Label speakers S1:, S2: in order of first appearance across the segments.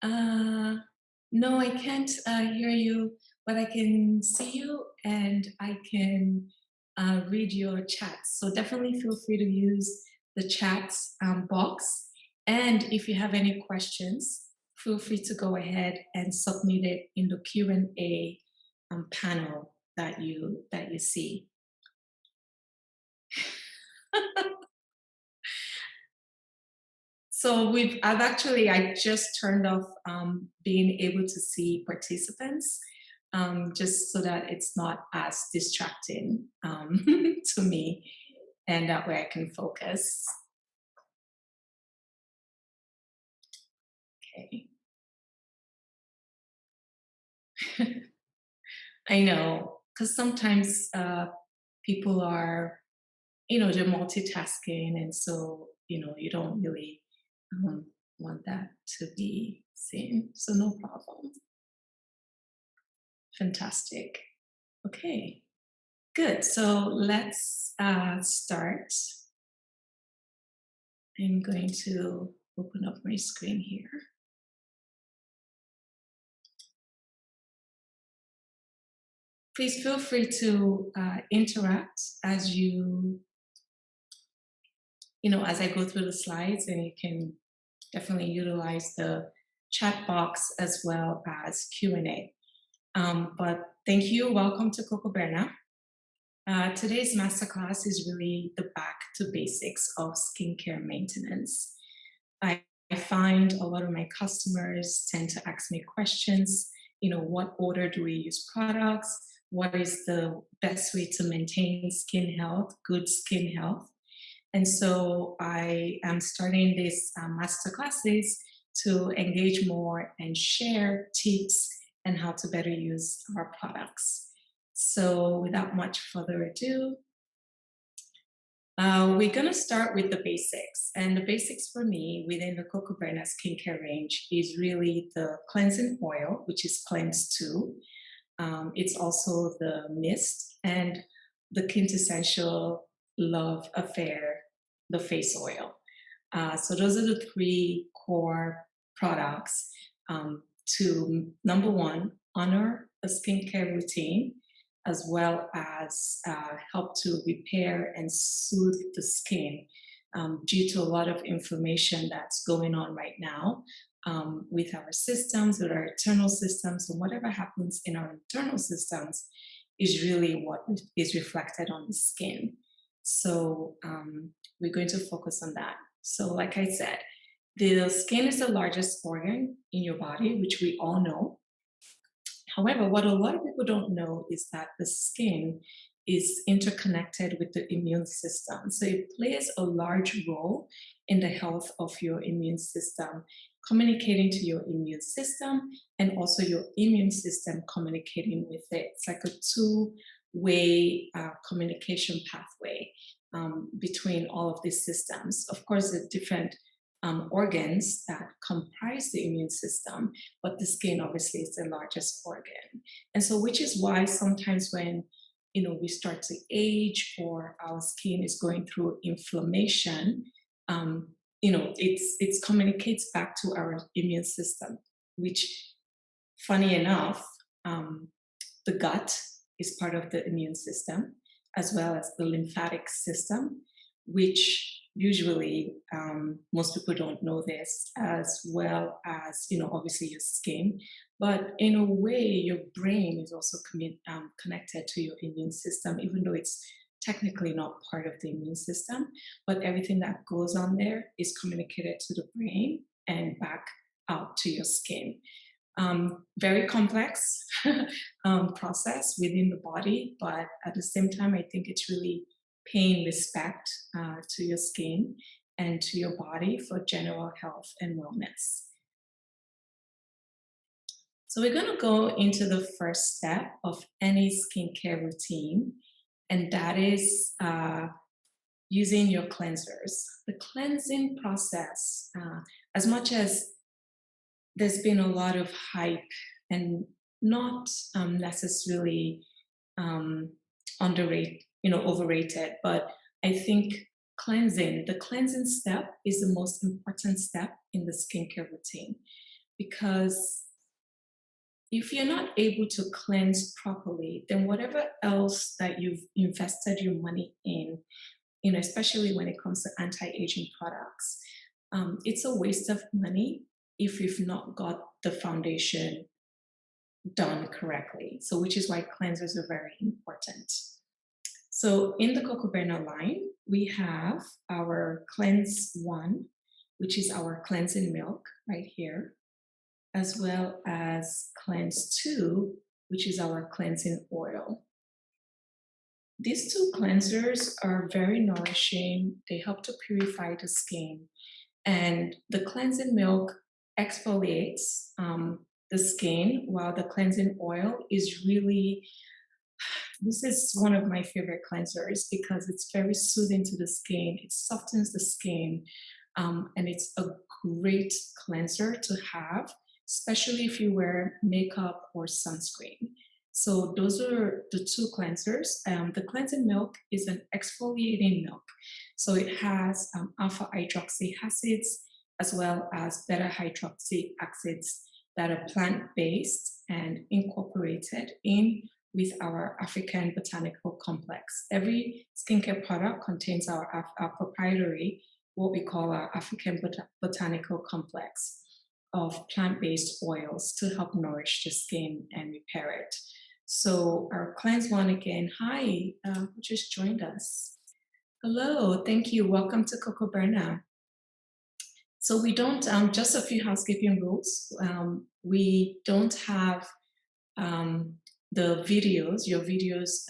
S1: Uh, no, I can't hear you, but I can see you and I can read your chats. So definitely feel free to use the chats box. And if you have any questions, feel free to go ahead and submit it in the Q&A panel that you see. So I just turned off being able to see participants, just so that it's not as distracting to me, and that way I can focus. Okay. I know, because sometimes people are, they're multitasking, and so, you don't really want that to be seen. So no problem. Fantastic. Okay. Good. So let's start. I'm going to open up my screen here. Please feel free to interact as I go through the slides, and you can definitely utilize the chat box as well as Q&A. But thank you. Welcome to KOKOBÉRNA. Today's masterclass is really the back to basics of skincare maintenance. I find a lot of my customers tend to ask me questions, what order do we use products? What is the best way to maintain skin health, good skin health? And so I am starting these master classes to engage more and share tips and how to better use our products. So without much further ado, we're going to start with the basics. And the basics for me within the KOKOBÉRNA skincare range is really the cleansing oil, which is Cleanse 2. It's also the mist and the quintessential love affair, the face oil. So those are the three core products to, number one, honor a skincare routine, as well as help to repair and soothe the skin due to a lot of inflammation that's going on right now with our systems, with our internal systems, and whatever happens in our internal systems is really what is reflected on the skin. So we're going to focus on that. So like I said, the skin is the largest organ in your body, which we all know. However, what a lot of people don't know is that the skin is interconnected with the immune system. So it plays a large role in the health of your immune system, communicating to your immune system, and also your immune system communicating with it. It's like a two-way communication pathway between all of these systems. Of course, the different organs that comprise the immune system, but the skin obviously is the largest organ. And so, which is why sometimes when we start to age or our skin is going through inflammation, it's communicates back to our immune system, which, funny enough, the gut is part of the immune system, as well as the lymphatic system, which usually most people don't know this, as well as obviously your skin, but in a way your brain is also connected to your immune system, even though it's technically not part of the immune system, but everything that goes on there is communicated to the brain and back out to your skin. Very complex process within the body, but at the same time, I think it's really paying respect to your skin and to your body for general health and wellness. So we're going to go into the first step of any skincare routine, and that is using your cleansers. The cleansing process, as much as there's been a lot of hype and not necessarily underrated, overrated, but I think the cleansing step is the most important step in the skincare routine. because if you're not able to cleanse properly, then whatever else that you've invested your money in, especially when it comes to anti-aging products, it's a waste of money if you've not got the foundation done correctly. So, which is why cleansers are very important. So, in the KOKOBÉRNA line, we have our Cleanse 1, which is our cleansing milk right here, as well as Cleanse 2, which is our cleansing oil. These two cleansers are very nourishing. They help to purify the skin. And the cleansing milk exfoliates the skin, while the cleansing oil is really, this is one of my favorite cleansers because it's very soothing to the skin. It softens the skin, and it's a great cleanser to have, especially if you wear makeup or sunscreen. So those are the two cleansers. The cleansing milk is an exfoliating milk. So it has alpha hydroxy acids as well as beta hydroxy acids that are plant-based and incorporated in with our African botanical complex. Every skincare product contains our proprietary, what we call our African botanical complex of plant-based oils to help nourish the skin and repair it. So our Cleanse 1 again, hi, who just joined us. Hello, thank you, welcome to KOKOBÉRNA. So we don't, just a few housekeeping rules. We don't have the videos, your videos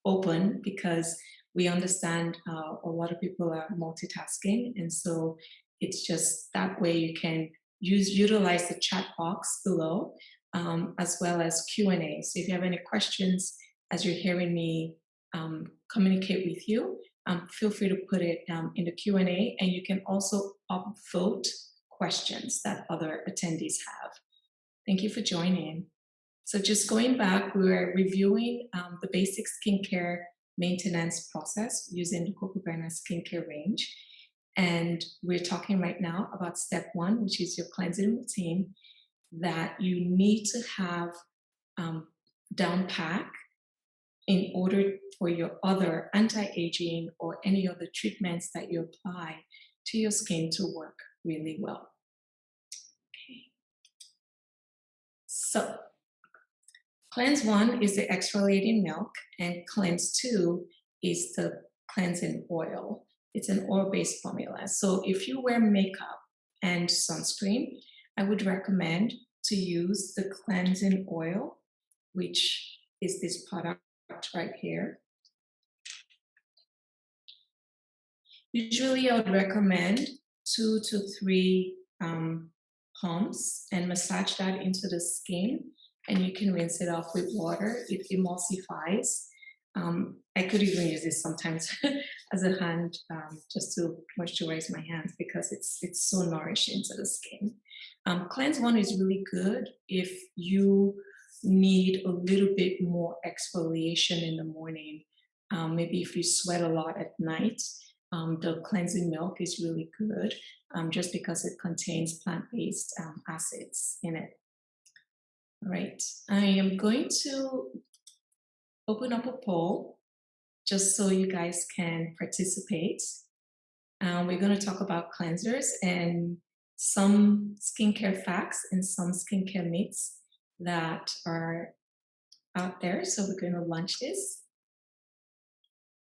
S1: open because we understand a lot of people are multitasking. And so it's just that way you can utilize the chat box below as well as Q&A. So if you have any questions as you're hearing me communicate with you, feel free to put it in the Q&A, and you can also upvote questions that other attendees have. Thank you for joining. So just going back, we were reviewing the basic skincare maintenance process using the KOKOBÉRNA skincare range. And we're talking right now about step 1, which is your cleansing routine that you need to have down pat in order for your other anti-aging or any other treatments that you apply to your skin to work really well. Okay. So Cleanse 1 is the exfoliating milk, and Cleanse 2 is the cleansing oil. It's an oil-based formula. So if you wear makeup and sunscreen, I would recommend to use the cleansing oil, which is this product right here. Usually I would recommend 2 to 3 pumps and massage that into the skin, and you can rinse it off with water. It emulsifies. I could even use this sometimes as a hand just to moisturize my hands because it's so nourishing to the skin. Cleanse 1 is really good if you need a little bit more exfoliation in the morning. Maybe if you sweat a lot at night, the cleansing milk is really good just because it contains plant-based acids in it. All right, I am going to open up a poll just so you guys can participate. We're going to talk about cleansers and some skincare facts and some skincare myths that are out there. So we're going to launch this.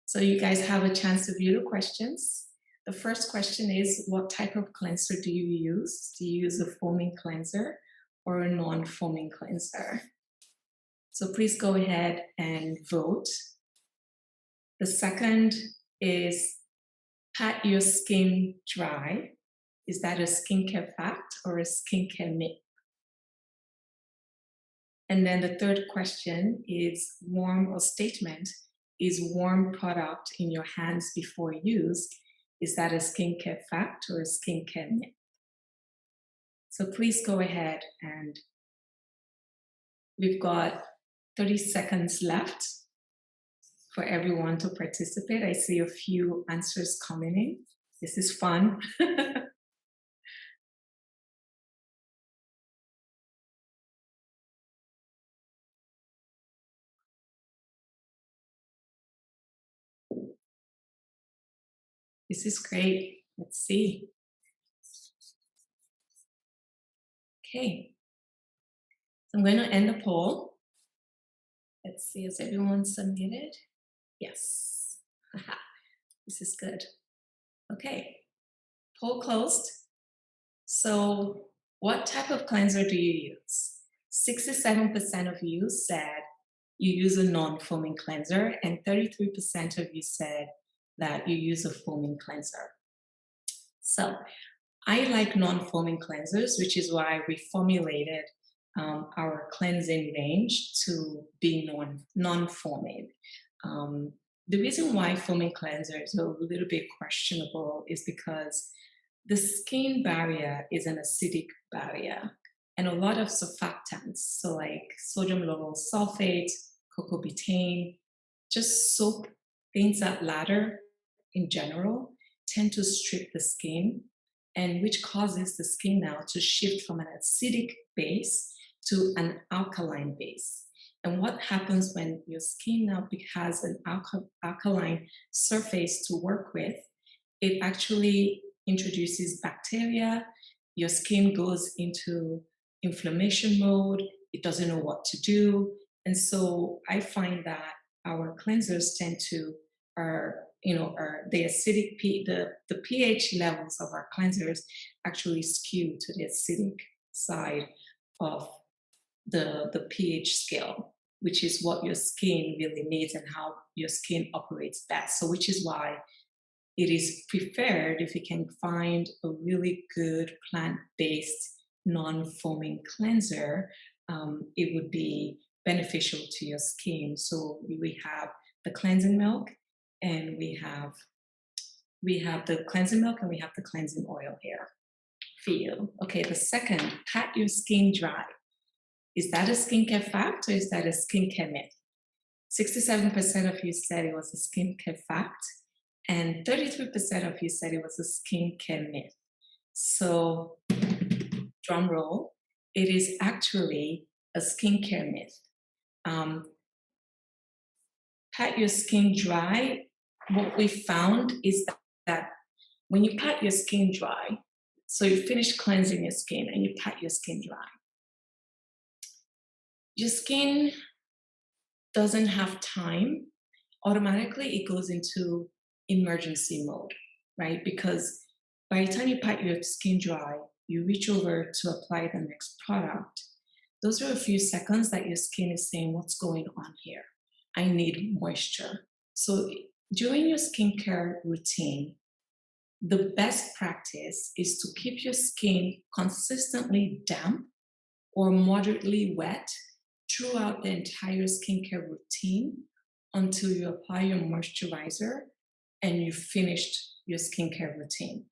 S1: So you guys have a chance to view the questions. The first question is, what type of cleanser do you use? Do you use a foaming cleanser or a non-foaming cleanser? So please go ahead and vote. The second is, pat your skin dry. Is that a skincare fact or a skincare myth? And then the third question is, warm or statement, is warm product in your hands before use, is that a skincare fact or a skincare myth? So please go ahead, and we've got 30 seconds left for everyone to participate. I see a few answers coming in. This is fun. This is great. Let's see. Okay, so I'm going to end the poll. Let's see, has everyone submitted? Yes. Haha, this is good. Okay, poll closed. So what type of cleanser do you use? 67% of you said you use a non-foaming cleanser, and 33% of you said that you use a foaming cleanser. So I like non-foaming cleansers, which is why we formulated our cleansing range to be non-foaming. The reason why foaming cleansers are a little bit questionable is because the skin barrier is an acidic barrier, and a lot of surfactants, so like sodium lauryl sulfate, cocobetane, just soap, things that lather in general, tend to strip the skin, and which causes the skin now to shift from an acidic base to an alkaline base. And what happens when your skin now has an alkaline surface to work with, it actually introduces bacteria, your skin goes into inflammation mode, it doesn't know what to do. And so I find that our cleansers tend to the acidic the pH levels of our cleansers actually skew to the acidic side of the pH scale, which is what your skin really needs and how your skin operates best. So which is why it is preferred if you can find a really good plant-based non-foaming cleanser, it would be beneficial to your skin. So we have the cleansing milk, and we have the cleansing milk, and we have the cleansing oil here for you. Okay, the second, pat your skin dry. Is that a skincare fact or is that a skincare myth? 67% of you said it was a skincare fact, and 33% of you said it was a skincare myth. So, drum roll, it is actually a skincare myth. Pat your skin dry. What we found is that when you pat your skin dry, so you finish cleansing your skin and you pat your skin dry, your skin doesn't have time. Automatically, it goes into emergency mode, right? Because by the time you pat your skin dry, you reach over to apply the next product. Those are a few seconds that your skin is saying, what's going on here? I need moisture. So during your skincare routine, the best practice is to keep your skin consistently damp or moderately wet throughout the entire skincare routine until you apply your moisturizer and you've finished your skincare routine.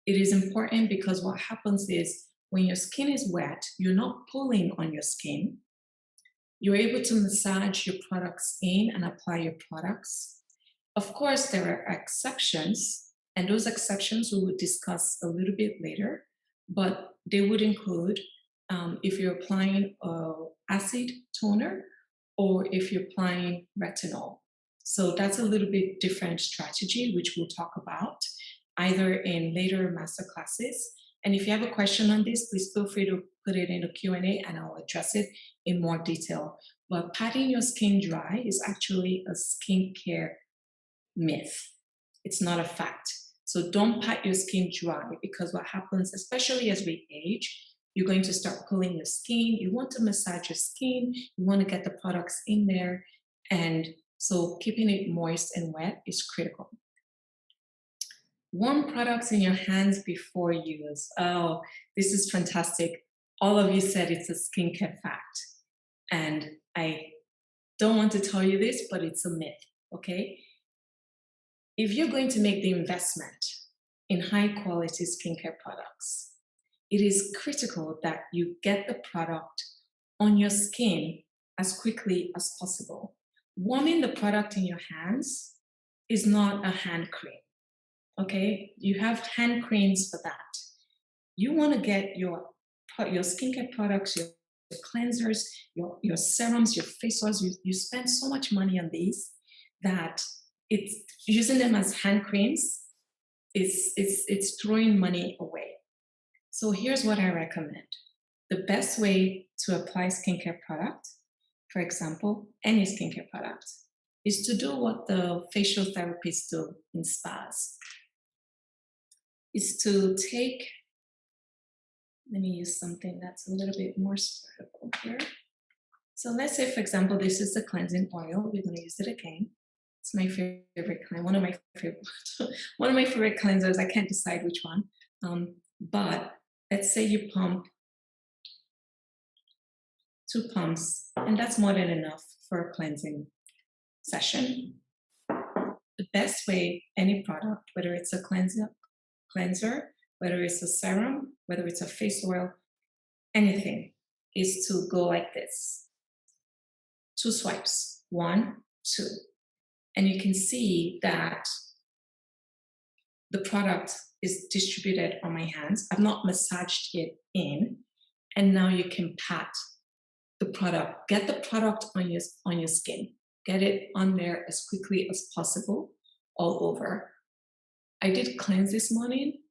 S1: It is important because what happens is when your skin is wet, you're not pulling on your skin. You're able to massage your products in and apply your products. Of course, there are exceptions, and those exceptions we will discuss a little bit later, but they would include if you're applying acid toner or if you're applying retinol. So that's a little bit different strategy, which we'll talk about either in later master classes. And if you have a question on this, please feel free to put it in the Q&A and I'll address it in more detail. But patting your skin dry is actually a skincare myth. It's not a fact. So don't pat your skin dry, because what happens, especially as we age, you're going to start pulling your skin. You want to massage your skin. You want to get the products in there. And so keeping it moist and wet is critical. Warm products in your hands before use. Oh, this is fantastic. All of you said it's a skincare fact. And I don't want to tell you this, but it's a myth, okay? If you're going to make the investment in high quality skincare products, it is critical that you get the product on your skin as quickly as possible. Warming the product in your hands is not a hand cream, okay? You have hand creams for that. You want to get your skincare products, your cleansers, your serums, your face oils. You spend so much money on these that it's using them as hand creams it's throwing money away. So here's what I recommend. The best way to apply skincare product, for example, any skincare product, is to do what the facial therapists do in spas. Is to take, let me use something that's a little bit more spreadable here. So let's say, for example, this is the cleansing oil. We're going to use it again. It's my favorite kind, one of my favorite, one of my favorite cleansers. I can't decide which one. But let's say you pump 2 pumps, and that's more than enough for a cleansing session. The best way, any product, whether it's a cleanser, whether it's a serum, whether it's a face oil, anything, is to go like this. 2 swipes, 1, 2. And you can see that the product is distributed on my hands. I've not massaged it in. And now you can pat the product, get the product on your skin, get it on there as quickly as possible, all over. I did cleanse this morning,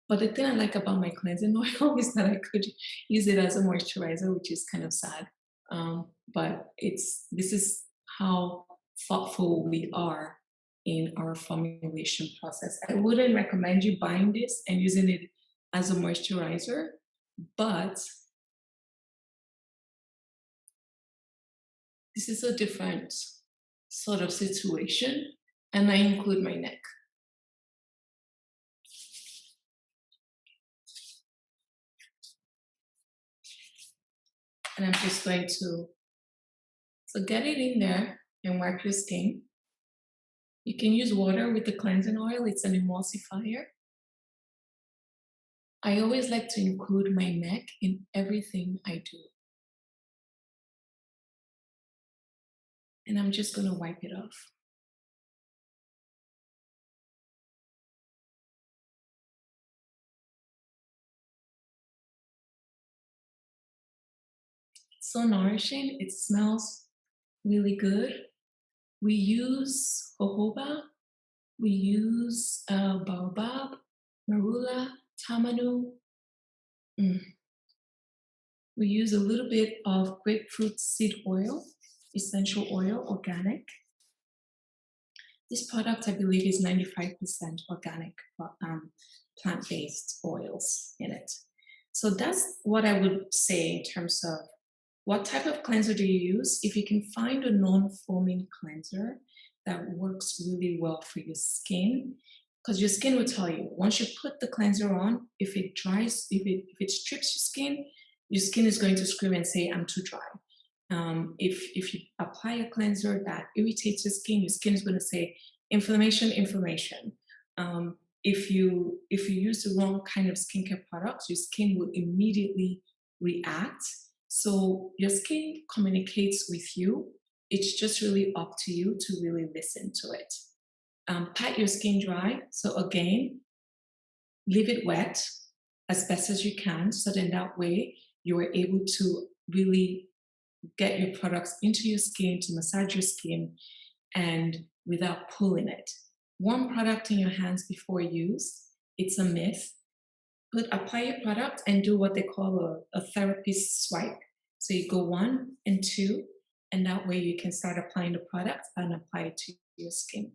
S1: but the thing I like about my cleansing oil is that I could use it as a moisturizer, which is kind of sad. But this is how thoughtful we are in our formulation process. I wouldn't recommend you buying this and using it as a moisturizer, but this is a different sort of situation, and I include my neck. And I'm just going to, so get it in there and wipe your skin. You can use water with the cleansing oil, it's an emulsifier. I always like to include my neck in everything I do. And I'm just going to wipe it off. It's so nourishing. It smells really good. We use jojoba. We use baobab, marula, tamanu. We use a little bit of grapefruit seed oil, essential oil, organic. This product, I believe, is 95% organic, plant-based oils in it. So that's what I would say in terms of what type of cleanser do you use. If you can find a non-foaming cleanser that works really well for your skin, because your skin will tell you, once you put the cleanser on, if it dries, if it strips your skin is going to scream and say, I'm too dry. If you apply a cleanser that irritates your skin is going to say inflammation, inflammation. If you use the wrong kind of skincare products, your skin will immediately react. So your skin communicates with you. It's just really up to you to really listen to it. Pat your skin dry. So again, leave it wet as best as you can, so then that way you are able to really get your products into your skin, to massage your skin, and without pulling it. Warm product in your hands before use. It's a myth. But apply your product and do what they call a therapist swipe. So you go 1 and 2, and that way you can start applying the product and apply it to your skin.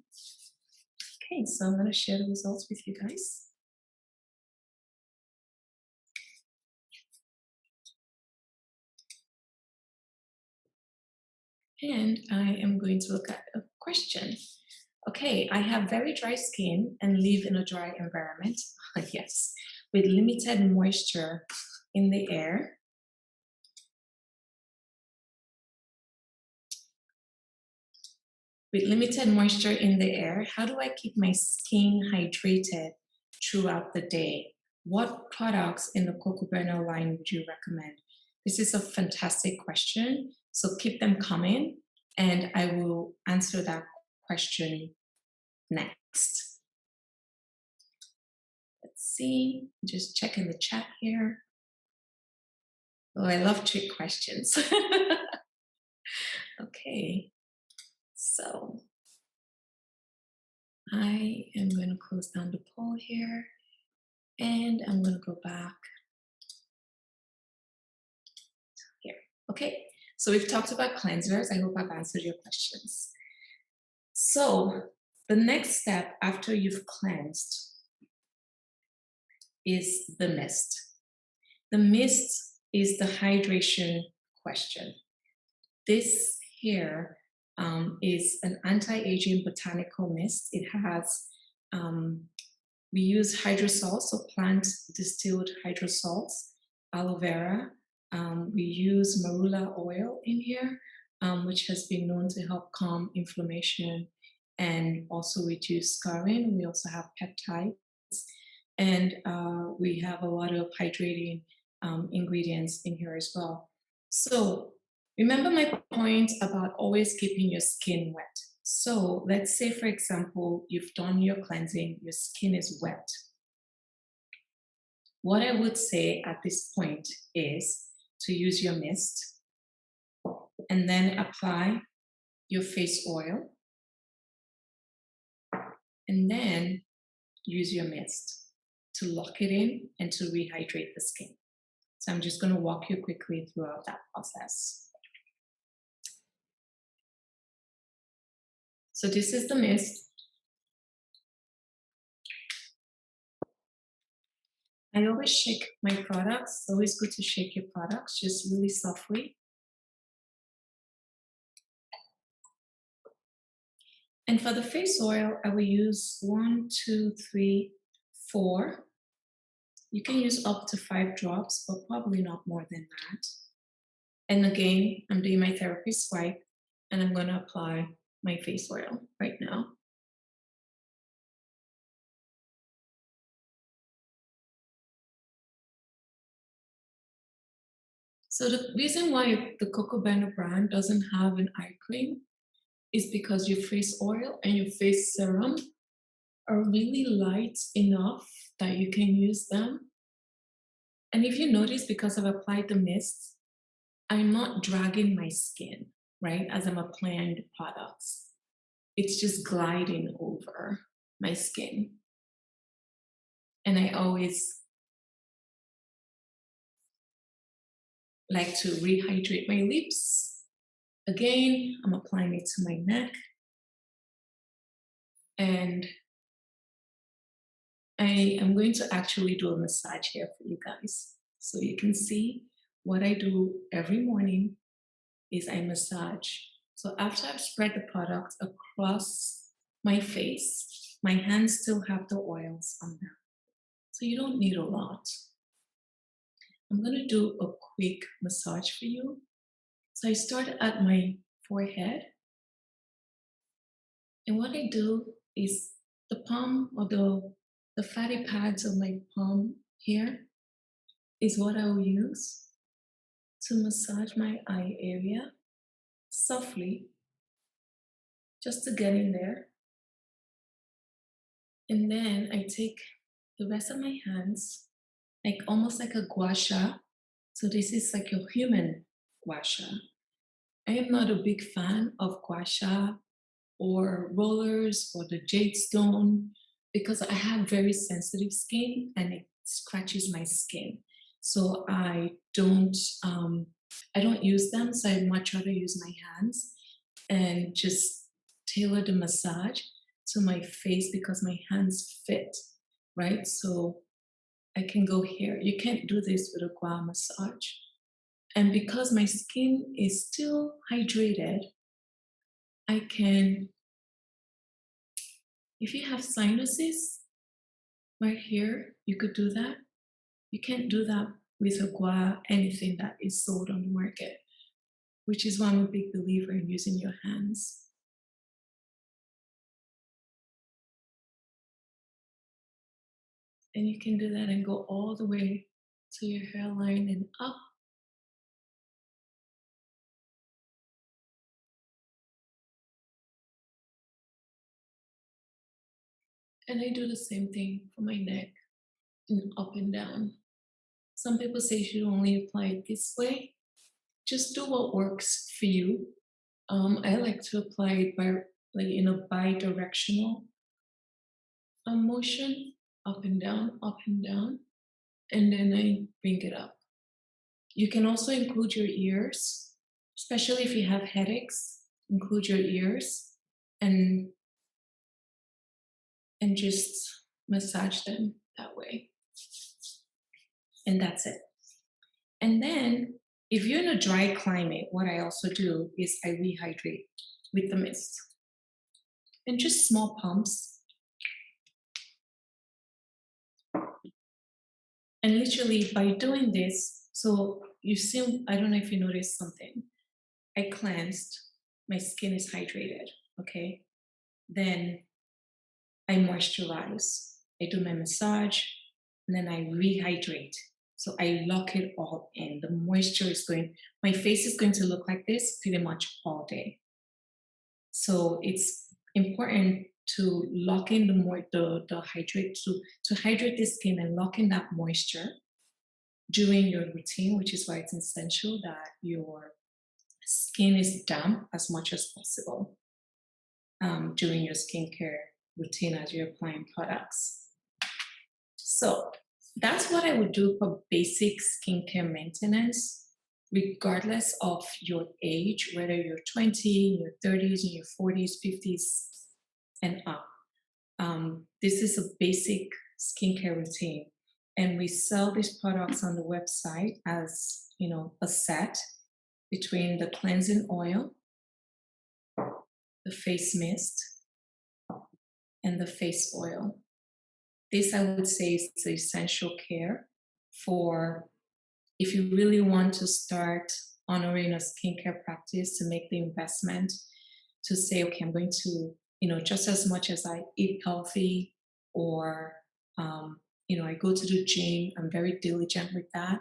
S1: Okay, so I'm going to share the results with you guys. And I am going to look at a question. Okay, I have very dry skin and live in a dry environment. Yes, with limited moisture in the air. With limited moisture in the air, how do I keep my skin hydrated throughout the day? What products in the KOKOBÉRNA line would you recommend? This is a fantastic question, so keep them coming, and I will answer that question next. Let's see, just checking the chat here. Oh, I love trick questions. Okay, so I am going to close down the poll here. And I'm going to go back here. Okay, so we've talked about cleansers. I hope I've answered your questions. So the next step after you've cleansed is the mist. The mist is the hydration question. This here is an anti-aging botanical mist. It has, we use hydrosols, so plant distilled hydrosols, aloe vera. We use marula oil in here, which has been known to help calm inflammation and also reduce scarring. We also have peptides, and we have a lot of hydrating ingredients in here as well. So remember my point about always keeping your skin wet. So let's say, for example, you've done your cleansing, your skin is wet. What I would say at this point is to use your mist and then apply your face oil and then use your mist to lock it in and to rehydrate the skin. So I'm just going to walk you quickly throughout that process. So this is the mist. I always shake my products. It's always good to shake your products, just really softly. And for the face oil, I will use 1, 2, 3, 4. You can use up to 5 drops, but probably not more than that. And again, I'm doing my therapy swipe, and I'm going to apply my face oil right now. So the reason why the KOKOBÉRNA brand doesn't have an eye cream is because your face oil and your face serum are really light enough that you can use them. And if you notice, because I've applied the mist, I'm not dragging my skin, right, as I'm applying the products. It's just gliding over my skin. And I always like to rehydrate my lips. Again, I'm applying it to my neck. And I am going to actually do a massage here for you guys. So you can see what I do every morning is I massage. So after I've spread the product across my face, my hands still have the oils on them. So you don't need a lot. I'm going to do a quick massage for you. So I start at my forehead. And what I do is the palm or the fatty pads of my palm here is what I will use to massage my eye area softly, just to get in there. And then I take the rest of my hands, like almost like a gua sha. So this is like a human gua sha. I am not a big fan of gua sha or rollers or the jade stone because I have very sensitive skin and it scratches my skin. So I don't use them. So I'd much rather use my hands and just tailor the massage to my face because my hands fit, right? So I can go here. You can't do this with a gua massage. And because my skin is still hydrated, I can, if you have sinuses right here, you could do that. You can't do that with a gua, anything that is sold on the market, which is why I'm a big believer in using your hands. And you can do that and go all the way to your hairline and up. And I do the same thing for my neck and up and down. Some people say you should only apply it this way. Just do what works for you. I like to apply it by, like, in a bi-directional motion, up up and down, and then I bring it up. You can also include your ears, especially if you have headaches. Include your ears and just massage them that way. And that's it. And then if you're in a dry climate, what I also do is I rehydrate with the mist. And just small pumps. And literally by doing this, so you see, I don't know if you noticed something. I cleansed, my skin is hydrated, okay? Then I moisturize, I do my massage, and then I rehydrate. So I lock it all in. The moisture is going, my face is going to look like this pretty much all day. So it's important to lock in the hydrate, to hydrate the skin and lock in that moisture during your routine, which is why it's essential that your skin is damp as much as possible during your skincare routine as you're applying products. So that's what I would do for basic skincare maintenance, regardless of your age, whether you're 20, in your 30s, in your 40s, 50s, and up. This is a basic skincare routine. And we sell these products on the website as, you know, a set between the cleansing oil, the face mist, and the face oil. This, I would say, is the essential care for if you really want to start honoring a skincare practice, to make the investment, to say, okay, I'm going to, you know, just as much as I eat healthy or, you know, I go to the gym, I'm very diligent with that.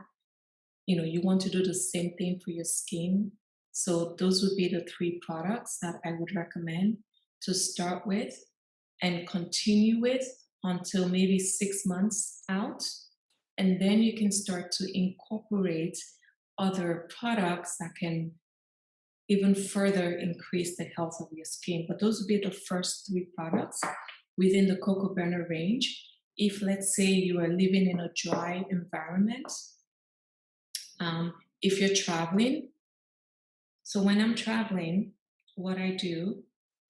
S1: You know, you want to do the same thing for your skin. So those would be the 3 products that I would recommend to start with and continue with until maybe 6 months out. And then you can start to incorporate other products that can even further increase the health of your skin. But those would be the first 3 products within the KOKOBÉRNA range. If, let's say, you are living in a dry environment, if you're traveling, so when I'm traveling, what I do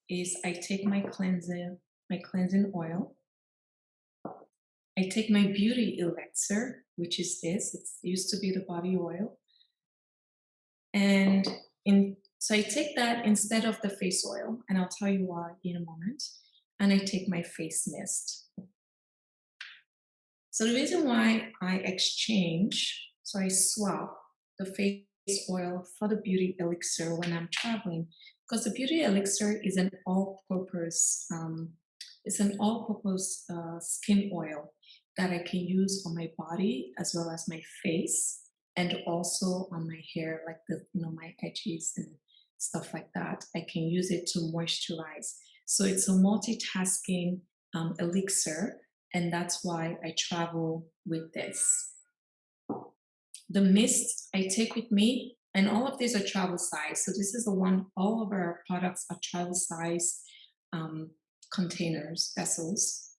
S1: is I take my cleansing oil, I take my beauty elixir, which is this, it used to be the body oil, and so I take that instead of the face oil, and I'll tell you why in a moment, and I take my face mist. So the reason why I exchange, so I swap the face oil for the beauty elixir when I'm traveling, because the beauty elixir is an all-purpose, skin oil that I can use on my body as well as my face, and also on my hair, like the, you know, my edges and stuff like that. I can use it to moisturize. So it's a multitasking elixir, and that's why I travel with this. The mist I take with me, and all of these are travel size. So this is the one, all of our products are travel size containers, vessels.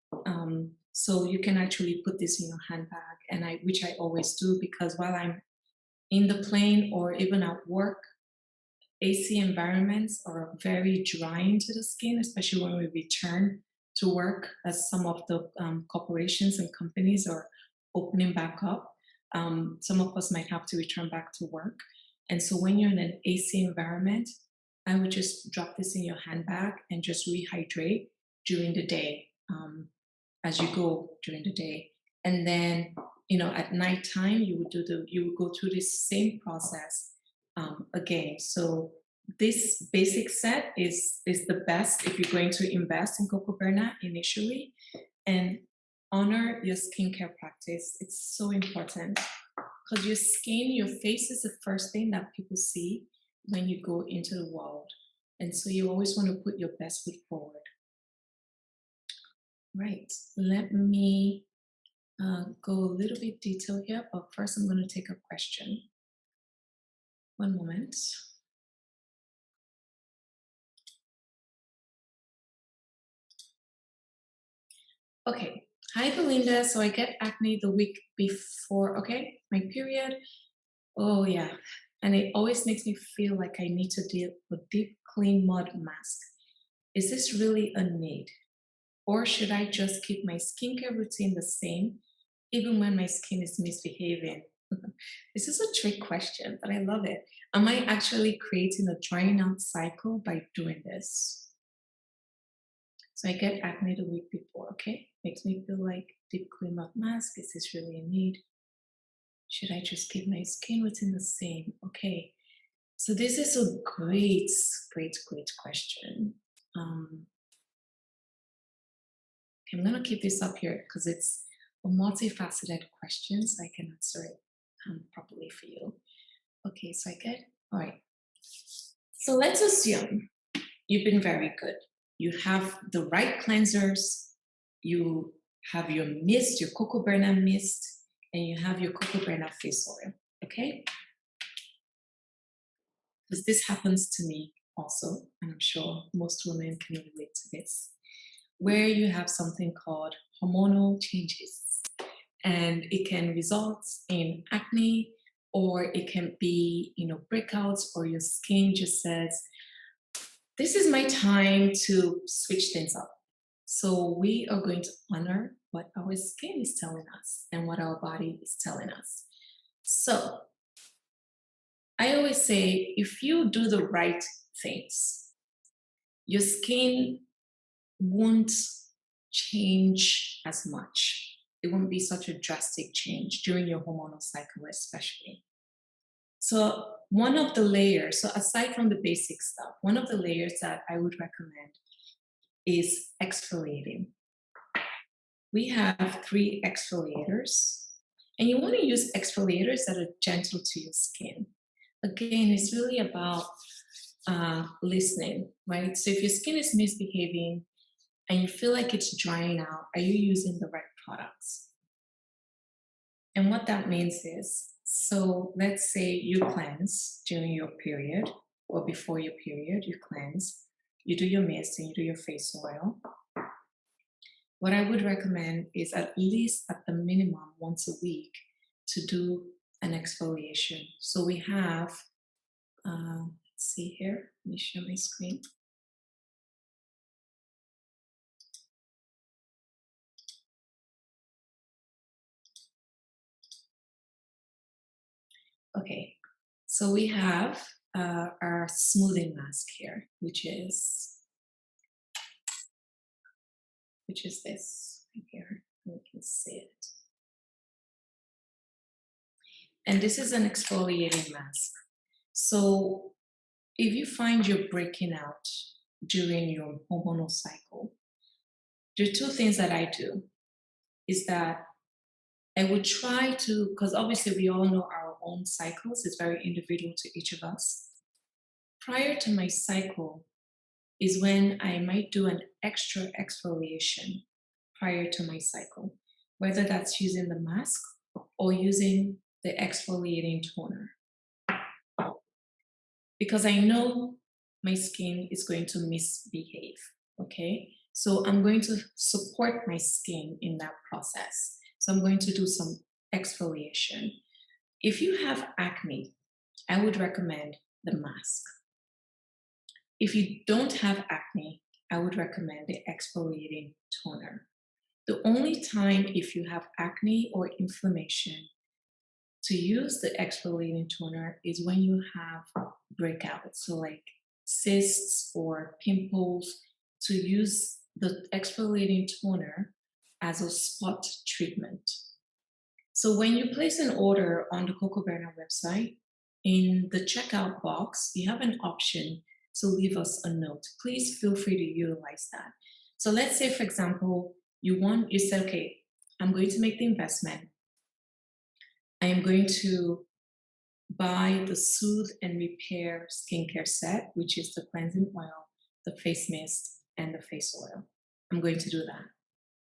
S1: So you can actually put this in your handbag, and which I always do, because while I'm in the plane or even at work, AC environments are very drying to the skin, especially when we return to work, as some of the corporations and companies are opening back up. Some of us might have to return back to work. And so when you're in an AC environment, I would just drop this in your handbag and just rehydrate during the day, as you go during the day. And then, you know, at nighttime, you would go through this same process again. So this basic set is the best if you're going to invest in KOKOBÉRNA initially and honor your skincare practice. It's so important, because your skin, your face is the first thing that people see when you go into the world. And so you always want to put your best foot forward. Right, let me go a little bit detailed here, but first I'm going to take a question. One moment. Okay, Hi, Belinda. So I get acne the week before, okay, my period. Oh, yeah. And it always makes me feel like I need to deal with deep, clean mud mask. Is this really a need? Or should I just keep my skincare routine the same, even when my skin is misbehaving? This is a trick question, but I love it. Am I actually creating a drying out cycle by doing this? So I get acne the week before, okay? Makes me feel like deep clean up mask. Is this really a need? Should I just keep my skin routine the same? Okay. So this is a great question. Um, I'm gonna keep this up here because it's a multifaceted question, so I can answer it properly for you. Okay, so I get all right. So let's assume you've been very good. You have the right cleansers. You have your mist, your KOKOBÉRNA mist, and you have your KOKOBÉRNA face oil. Okay, because this happens to me also, and I'm sure most women can relate to this, where you have something called hormonal changes, and it can result in acne, or it can be, breakouts, or your skin just says, this is my time to switch things up. So we are going to honor what our skin is telling us and what our body is telling us. So I always say, if you do the right things, your skin won't change as much. It won't be such a drastic change during your hormonal cycle, especially. So, one of the layers, so aside from the basic stuff, one of the layers that I would recommend is exfoliating. We have 3 exfoliators, and you want to use exfoliators that are gentle to your skin. Again, it's really about listening, right? So, if your skin is misbehaving, and you feel like it's drying out, are you using the right products? And what that means is, so let's say you cleanse during your period or before your period, you cleanse, you do your mist and you do your face oil. What I would recommend is at least at the minimum once a week to do an exfoliation. So we have, let's see here, let me share my screen. Okay, so we have our smoothing mask here, which is this right here. You can see it. And this is an exfoliating mask. So if you find you're breaking out during your hormonal cycle, the 2 things that I do is that I would try to, because obviously we all know our own cycles, it's very individual to each of us. Prior to my cycle is when I might do an extra exfoliation prior to my cycle, whether that's using the mask or using the exfoliating toner. Because I know my skin is going to misbehave. Okay. So I'm going to support my skin in that process. So I'm going to do some exfoliation. If you have acne, I would recommend the mask. If you don't have acne, I would recommend the exfoliating toner. The only time if you have acne or inflammation to use the exfoliating toner is when you have breakouts, so like cysts or pimples, to use the exfoliating toner as a spot treatment. So when you place an order on the KOKOBÉRNA website, in the checkout box, you have an option to leave us a note. Please feel free to utilize that. So let's say, for example, you said, okay, I'm going to make the investment. I am going to buy the Soothe and Repair skincare set, which is the cleansing oil, the face mist, and the face oil. I'm going to do that.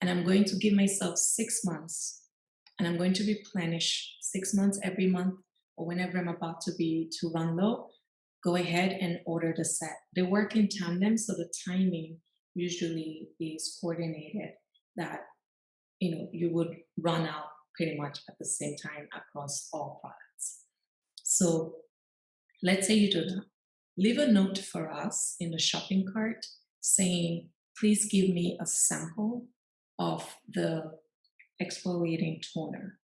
S1: And I'm going to give myself 6 months, and I'm going to replenish 6 months every month, or whenever I'm about to run low, go ahead and order the set. They work in tandem, so the timing usually is coordinated, that you would run out pretty much at the same time across all products. So let's say you do that. Leave a note for us in the shopping cart saying, please give me a sample of the exfoliating toner.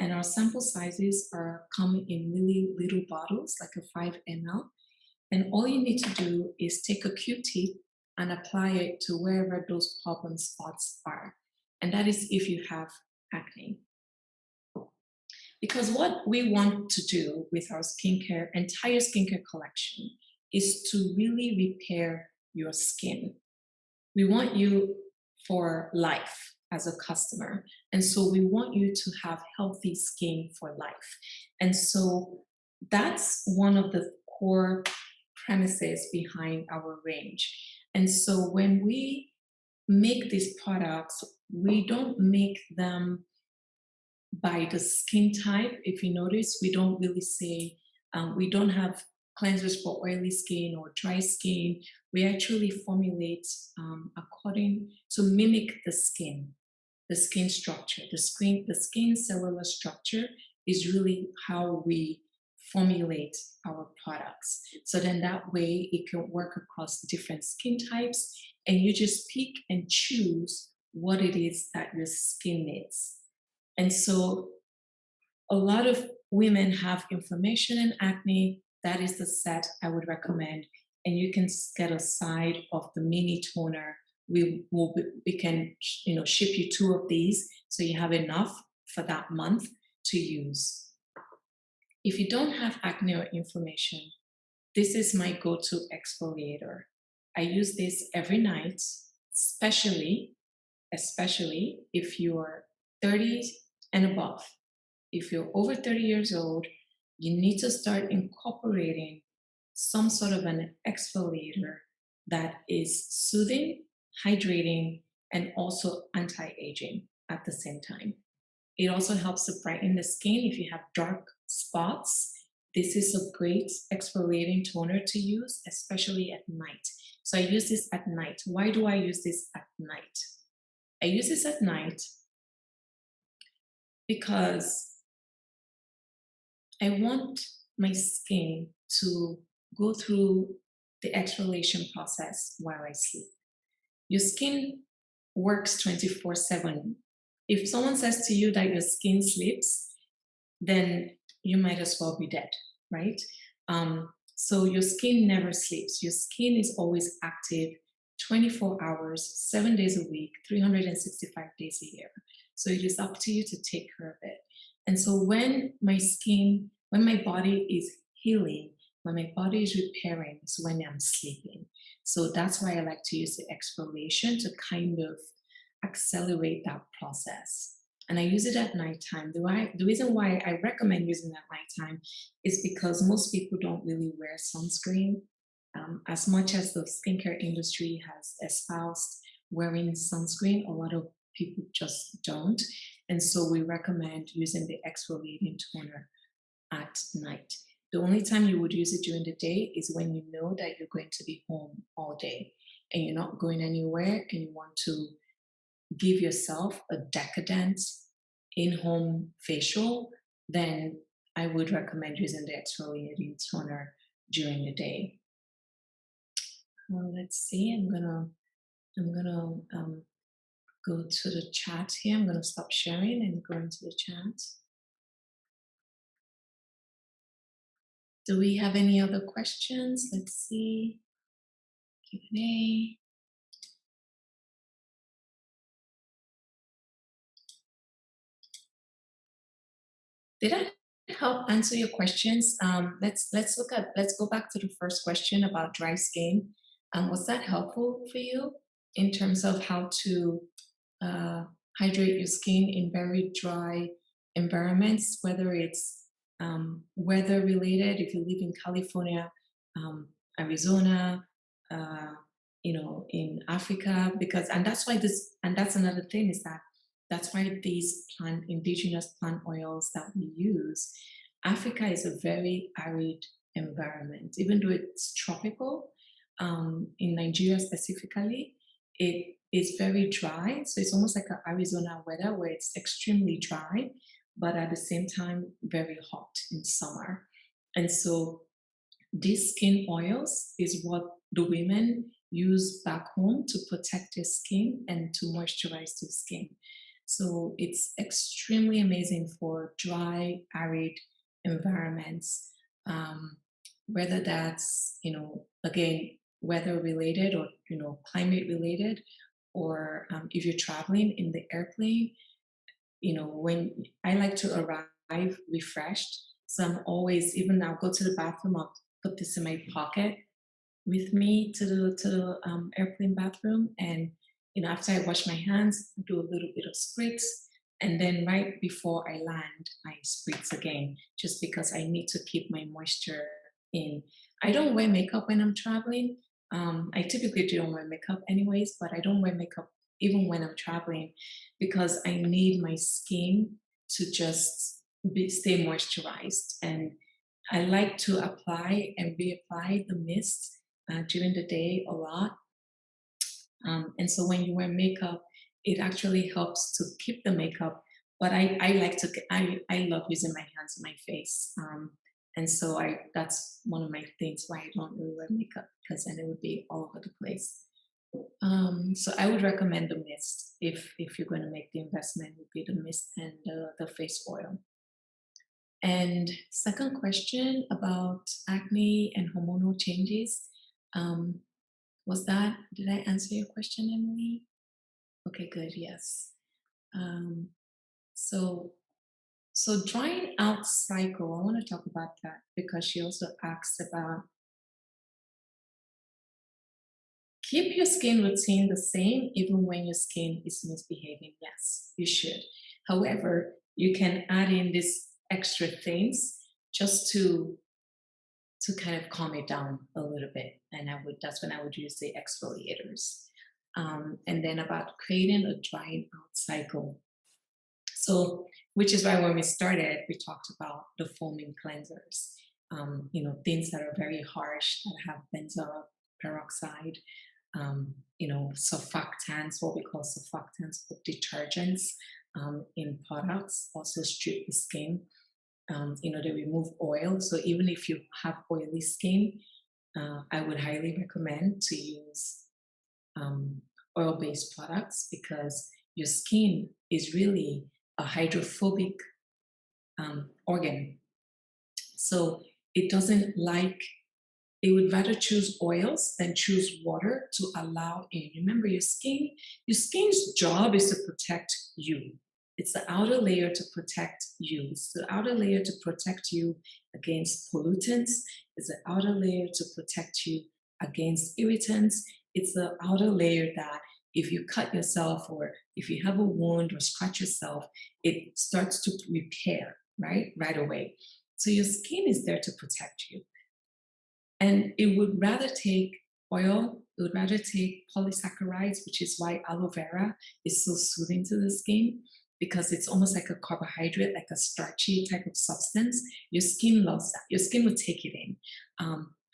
S1: And our sample sizes are come in really little bottles, like a 5 ml. And all you need to do is take a Q-tip and apply it to wherever those problem spots are. And that is if you have acne. Because what we want to do with our entire skincare collection is to really repair your skin. We want you for life as a customer. And so we want you to have healthy skin for life. And so that's one of the core premises behind our range. And so when we make these products, we don't make them by the skin type. If you notice, we don't really say, we don't have cleansers for oily skin or dry skin. We actually formulate according to mimic the skin structure. The skin cellular structure is really how we formulate our products. So then that way it can work across different skin types, and you just pick and choose what it is that your skin needs. And so a lot of women have inflammation and acne. That is the set I would recommend. And you can get a side of the mini toner. We can ship you 2 of these so you have enough for that month to use. If you don't have acne or inflammation, this is my go-to exfoliator. I use this every night, especially if you're 30 and above. If you're over 30 years old, you need to start incorporating some sort of an exfoliator that is soothing, hydrating, and also anti-aging at the same time. It also helps to brighten the skin if you have dark spots. This is a great exfoliating toner to use, especially at night. So I use this at night. Why do I use this at night? I use this at night because I want my skin to go through the exfoliation process while I sleep. Your skin works 24/7. If someone says to you that your skin sleeps, then you might as well be dead, right? So your skin never sleeps. Your skin is always active 24 hours, 7 days a week, 365 days a year. So it is up to you to take care of it. And so when my body is healing, when my body is repairing, is when I'm sleeping. So that's why I like to use the exfoliation to kind of accelerate that process. And I use it at nighttime. The reason why I recommend using it at nighttime is because most people don't really wear sunscreen. As much as the skincare industry has espoused wearing sunscreen, a lot of people just don't. And so we recommend using the exfoliating toner at night. The only time you would use it during the day is when you know that you're going to be home all day and you're not going anywhere and you want to give yourself a decadent in-home facial, then I would recommend using the exfoliating toner during the day. Let's see, I'm gonna go to the chat here. I'm gonna stop sharing and go into the chat. Do we have any other questions? Let's see. Q&A. Did I help answer your questions? Let's go back to the first question about dry skin. Was that helpful for you in terms of how to hydrate your skin in very dry environments, whether it's weather related, if you live in California, Arizona, in Africa, and that's another thing is that that's why these indigenous plant oils that we use, Africa is a very arid environment, even though it's tropical. In Nigeria specifically, it's very dry. So it's almost like an Arizona weather where it's extremely dry, but at the same time, very hot in summer. And so these skin oils is what the women use back home to protect their skin and to moisturize their skin. So it's extremely amazing for dry, arid environments, um, whether that's, again, weather related or, climate related, or if you're traveling in the airplane, when I like to arrive refreshed, so I'm always, even I'll go to the bathroom, I'll put this in my pocket with me to the airplane bathroom, and after I wash my hands, I do a little bit of spritz, and then right before I land, I spritz again, just because I need to keep my moisture in. I don't wear makeup when I'm traveling. I typically don't wear makeup anyways, but I don't wear makeup even when I'm traveling because I need my skin to just stay moisturized. And I like to apply and reapply the mist during the day a lot. And so when you wear makeup, it actually helps to keep the makeup. But I like to, I love using my hands on my face. And so that's one of my things why I don't really wear makeup because then it would be all over the place. So I would recommend the mist if you're going to make the investment would be the mist and the face oil. And second question about acne and hormonal changes. Um, did I answer your question, Emily? Okay, good. Yes. Um, so, so drying out cycle, I want to talk about that because she also asks about keep your skin routine the same even when your skin is misbehaving. Yes, you should. However, you can add in these extra things just to kind of calm it down a little bit. And that's when I would use the exfoliators. And then about creating a drying out cycle. So, which is why when we started, we talked about the foaming cleansers. Things that are very harsh that have benzoyl peroxide, surfactants, what we call surfactants, but detergents in products also strip the skin. They remove oil. So even if you have oily skin, I would highly recommend to use oil-based products because your skin is really a hydrophobic organ. So it doesn't like, it would rather choose oils than choose water to allow in. Remember, your skin's job is to protect you. It's the outer layer to protect you. It's the outer layer to protect you against pollutants. It's the outer layer to protect you against irritants. It's the outer layer that if you cut yourself or if you have a wound or scratch yourself, it starts to repair, right away. So your skin is there to protect you. And it would rather take oil, it would rather take polysaccharides, which is why aloe vera is so soothing to the skin because it's almost like a carbohydrate, like a starchy type of substance. Your skin loves that. Your skin would take it in.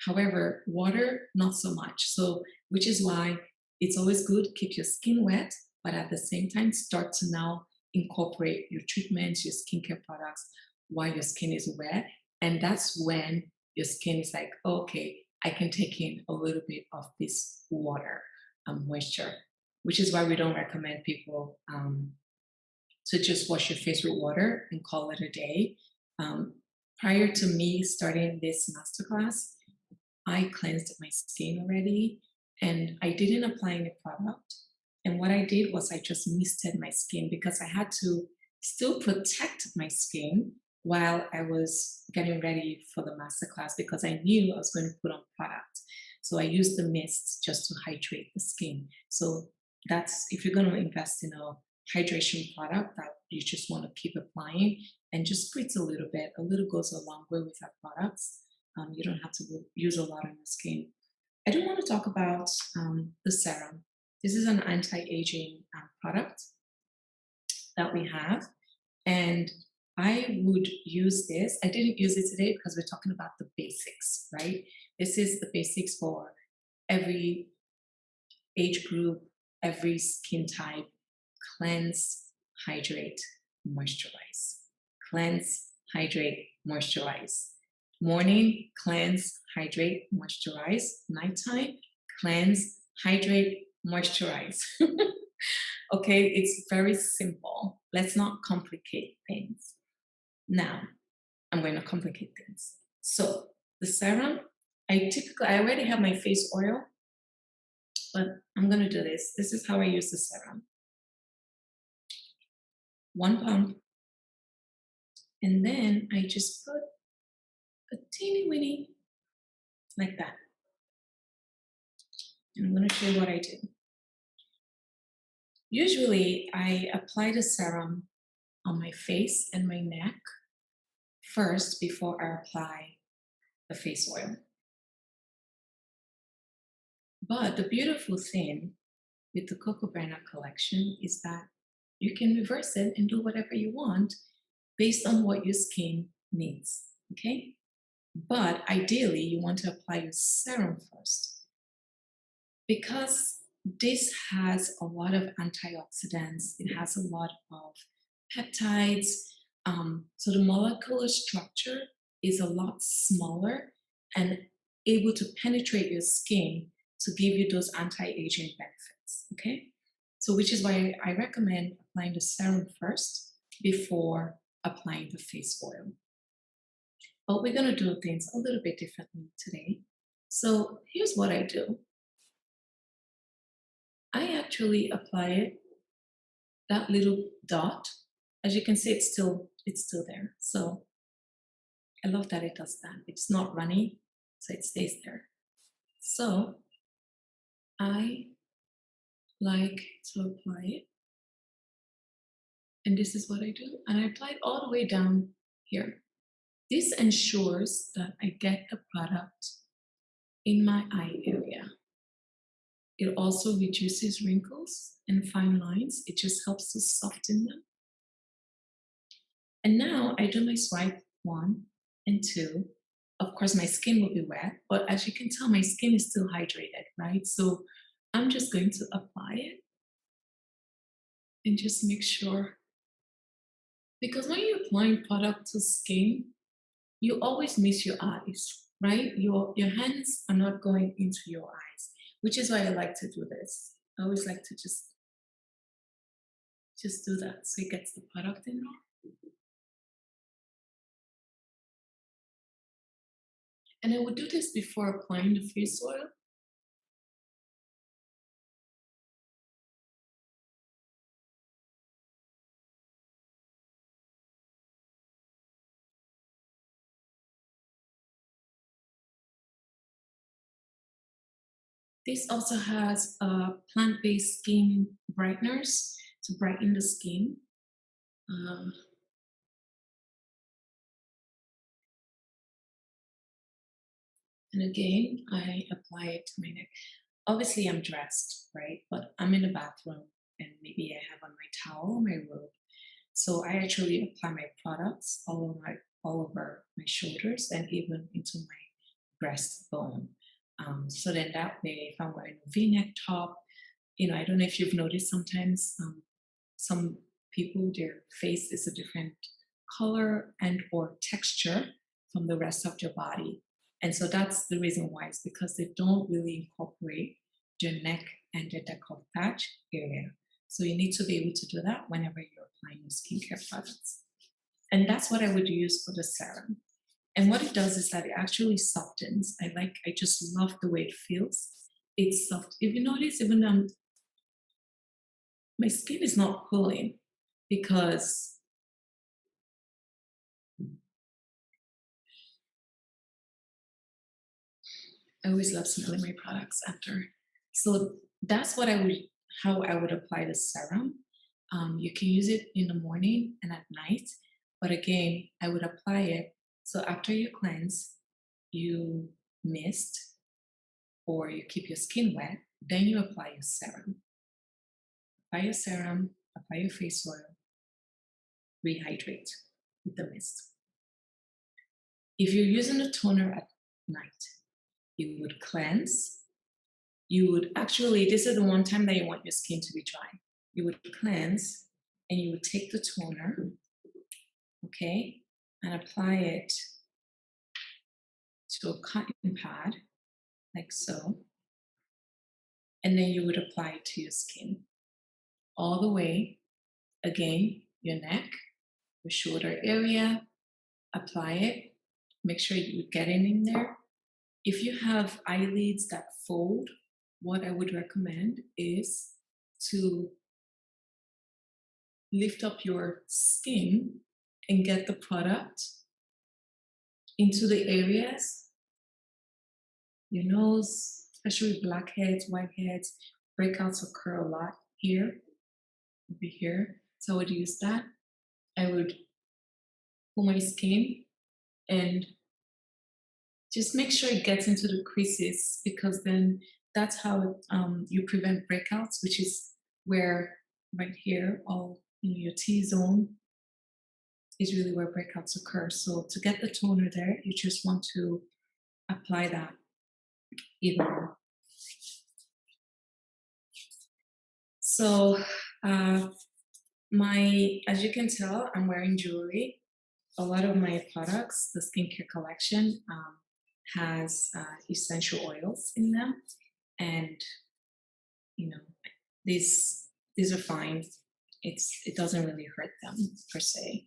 S1: However, water, not so much. So, which is why it's always good to keep your skin wet, but at the same time, start to now incorporate your treatments, your skincare products while your skin is wet. And that's when your skin is like, okay, I can take in a little bit of this water moisture, which is why we don't recommend people to just wash your face with water and call it a day. Um, Prior to me starting this masterclass, I cleansed my skin already and I didn't apply any product. And what I did was I just misted my skin because I had to still protect my skin while I was getting ready for the masterclass because I knew I was going to put on product. So I used the mist just to hydrate the skin. So that's if you're going to invest in a hydration product that you just want to keep applying and just spritz a little bit. A little goes a long way with our products. You don't have to use a lot on your skin. I do want to talk about the serum. This is an anti-aging product that we have, and I would use this. I didn't use it today because we're talking about the basics, right? This is the basics for every age group, every skin type: cleanse, hydrate, moisturize. Cleanse, hydrate, moisturize. Morning, cleanse, hydrate, moisturize. Nighttime, cleanse, hydrate, moisturize. Okay, it's very simple. Let's not complicate things. Now, I'm going to complicate things. So, the serum, I already have my face oil, but I'm going to do this. This is how I use the serum. 1 pump, and then I just put a teeny weeny like that. And I'm going to show you what I do. Usually, I apply the serum on my face and my neck first before I apply the face oil. But the beautiful thing with the KOKOBÉRNA collection is that you can reverse it and do whatever you want based on what your skin needs, okay? But ideally, you want to apply your serum first because this has a lot of antioxidants. It has a lot of peptides. So the molecular structure is a lot smaller and able to penetrate your skin to give you those anti-aging benefits, okay? So which is why I recommend applying the serum first before applying the face oil. But we're gonna do things a little bit differently today. So here's what I do. I actually apply it, that little dot. As you can see, it's still there. So I love that it does that. It's not runny, so it stays there. So I like to apply it. And this is what I do. And I apply it all the way down here. This ensures that I get the product in my eye area. It also reduces wrinkles and fine lines. It just helps to soften them. And now I do my swipe 1 and 2. Of course, my skin will be wet, but as you can tell, my skin is still hydrated, right? So I'm just going to apply it and just make sure. Because when you're applying product to skin, you always miss your eyes, right? Your hands are not going into your eyes, which is why I like to do this. I always like to just do that so it gets the product in there. And I would do this before applying the face oil. This also has plant-based skin brighteners to brighten the skin. And again, I apply it to my neck. Obviously, I'm dressed, right? But I'm in the bathroom and maybe I have on my towel, my robe. So I actually apply my products all over my shoulders and even into my breastbone. So then that way, if I'm wearing a V-neck top, I don't know if you've noticed sometimes some people, their face is a different color and or texture from the rest of their body. And so that's the reason why, it's because they don't really incorporate their neck and their décolletage area. So you need to be able to do that whenever you're applying your skincare products. And that's what I would use for the serum. And what it does is that it actually softens. I just love the way it feels. It's soft. If you notice, even my skin is not pulling because I always love smelling my products after. So that's how I would apply the serum. You can use it in the morning and at night, but again, I would apply it. So after you cleanse, you mist or you keep your skin wet, then you apply your serum. Apply your serum, apply your face oil, rehydrate with the mist. If you're using a toner at night, you would cleanse, you would actually, this is the one time that you want your skin to be dry. You would cleanse and you would take the toner, okay, and apply it to a cotton pad, like so. And then you would apply it to your skin all the way. Again, your neck, your shoulder area, apply it. Make sure you get it in there. If you have eyelids that fold, what I would recommend is to lift up your skin and get the product into the areas, your nose, especially blackheads, whiteheads, breakouts occur a lot here, over here. So I would use that. I would pull my skin and just make sure it gets into the creases, because then that's how you prevent breakouts, which is where right here, all your T-zone is really where breakouts occur. So to get the toner there, you just want to apply that even more. So as you can tell, I'm wearing jewelry. A lot of my products, the skincare collection, has essential oils in them, and these are fine. It doesn't really hurt them per se,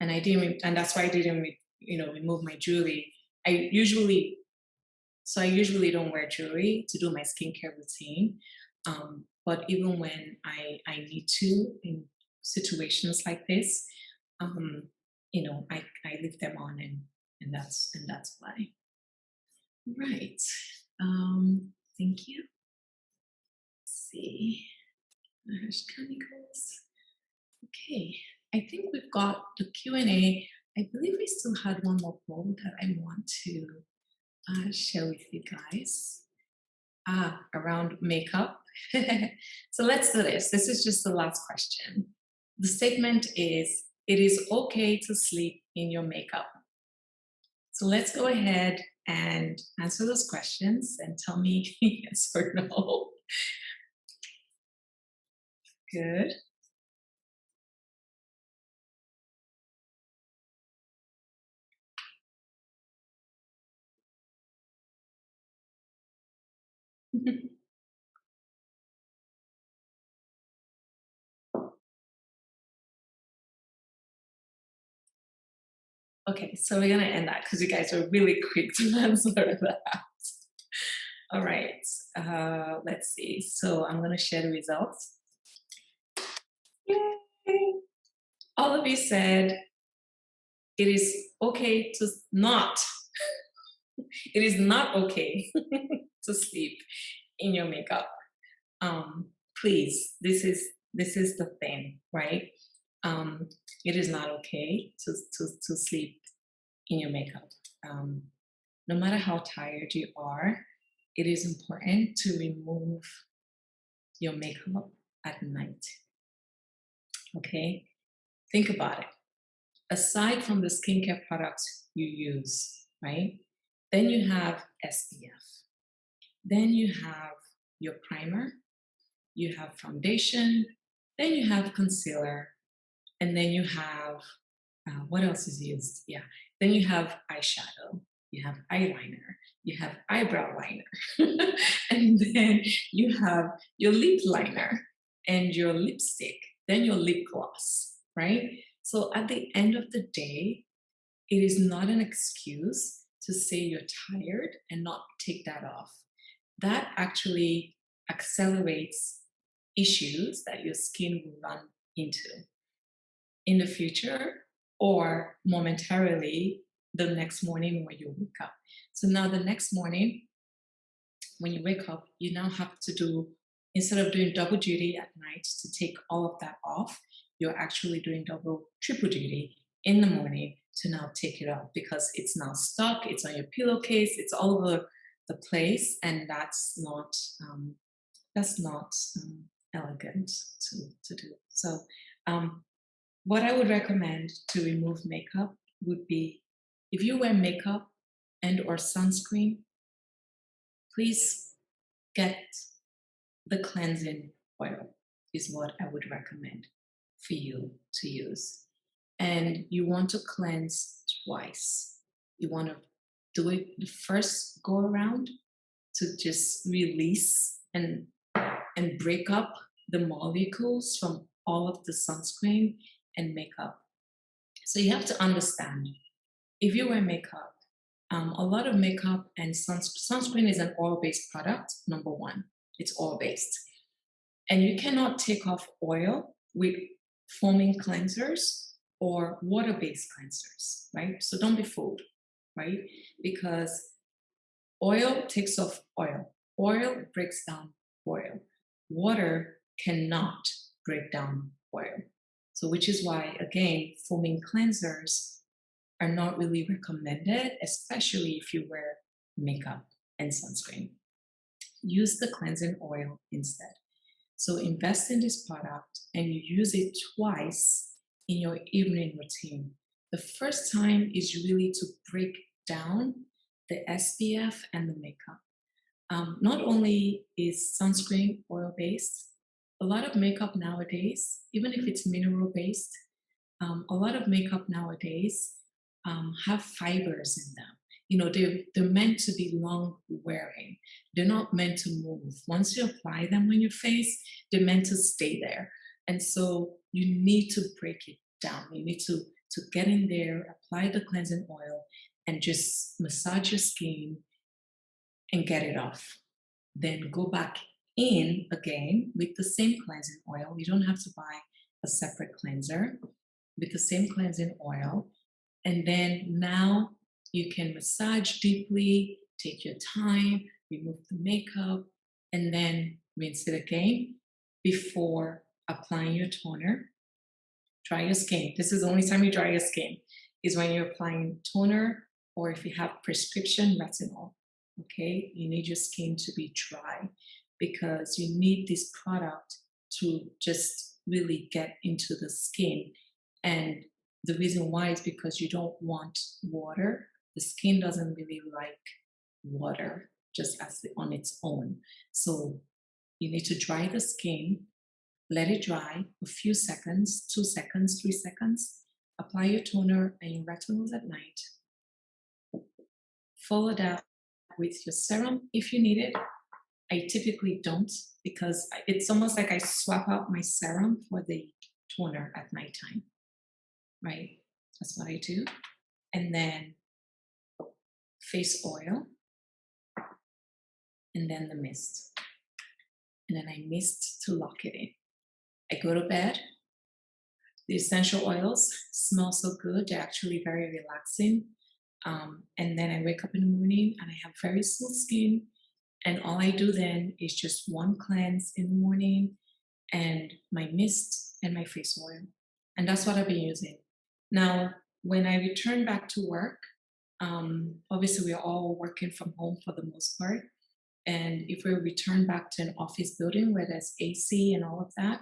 S1: and and that's why I didn't remove my jewelry. I usually don't wear jewelry to do my skincare routine, but even when I need to in situations like this, I leave them on, and that's why. Right. Thank you. Let's see. There's chemicals. Okay. I think we've got the Q&A. I believe we still had one more poll that I want to share with you guys. Around makeup. So let's do this. This is just the last question. The statement is, it is okay to sleep in your makeup. So let's go ahead and answer those questions and tell me yes or no. Good. Okay, so we're gonna end that because you guys are really quick to answer that. All right, let's see. So I'm gonna share the results. Yay! All of you said it is okay to not, it is not okay to sleep in your makeup. Please, this is the thing, right? It is not okay to sleep in your makeup. No matter how tired you are, it is important to remove your makeup at night. Okay? Think about it. Aside from the skincare products you use, right? Then you have SPF. Then you have your primer. You have foundation. Then you have concealer. And then you have, what else is used? Yeah. Then you have eyeshadow. You have eyeliner. You have eyebrow liner. And then you have your lip liner and your lipstick. Then your lip gloss, right? So at the end of the day, it is not an excuse to say you're tired and not take that off. That actually accelerates issues that your skin will run into in the future or momentarily the next morning when you wake up. So now the next morning when you wake up, you now have to do, instead of doing double duty at night to take all of that off, you're actually doing triple duty in the morning to now take it off, because it's now stuck, it's on your pillowcase, it's all over the place, and that's not elegant to do. So what I would recommend to remove makeup would be, if you wear makeup and or sunscreen, please get the cleansing oil is what I would recommend for you to use. And you want to cleanse twice. You want to do it the first go around to just release and break up the molecules from all of the sunscreen and makeup. So you have to understand, if you wear makeup, a lot of makeup and sunscreen is an oil-based product, number one. It's oil-based. And you cannot take off oil with foaming cleansers or water-based cleansers, right? So don't be fooled, right? Because oil takes off oil. Oil breaks down oil. Water cannot break down oil. So which is why, again, foaming cleansers are not really recommended, especially if you wear makeup and sunscreen. Use the cleansing oil instead. So invest in this product and you use it twice in your evening routine. The first time is really to break down the SPF and the makeup. Not only is sunscreen oil-based, a lot of makeup nowadays, even if it's mineral-based, a lot of makeup nowadays have fibers in them. You know, they're meant to be long wearing. They're not meant to move. Once you apply them on your face, they're meant to stay there. And so you need to break it down. You need to get in there, apply the cleansing oil, and just massage your skin and get it off. Then go back in again with the same cleansing oil. You don't have to buy a separate cleanser, with the same cleansing oil. And then now you can massage deeply, take your time, remove the makeup, and then rinse it again before applying your toner. Dry your skin. This is the only time you dry your skin, is when you're applying toner or if you have prescription retinol. Okay, you need your skin to be dry because you need this product to just really get into the skin. And the reason why is because you don't want water. The skin doesn't really like water just as on its own. So you need to dry the skin, let it dry a few seconds, 2 seconds, 3 seconds. Apply your toner and your retinols at night. Follow that with your serum if you need it. I typically don't because it's almost like I swap out my serum for the toner at nighttime, right? That's what I do. And then face oil, and then the mist. And then I mist to lock it in. I go to bed. The essential oils smell so good. They're actually very relaxing. And then I wake up in the morning and I have very smooth skin. And all I do then is just one cleanse in the morning and my mist and my face oil. And that's what I've been using. Now, when I return back to work, obviously we're all working from home for the most part. And if we return back to an office building where there's AC and all of that,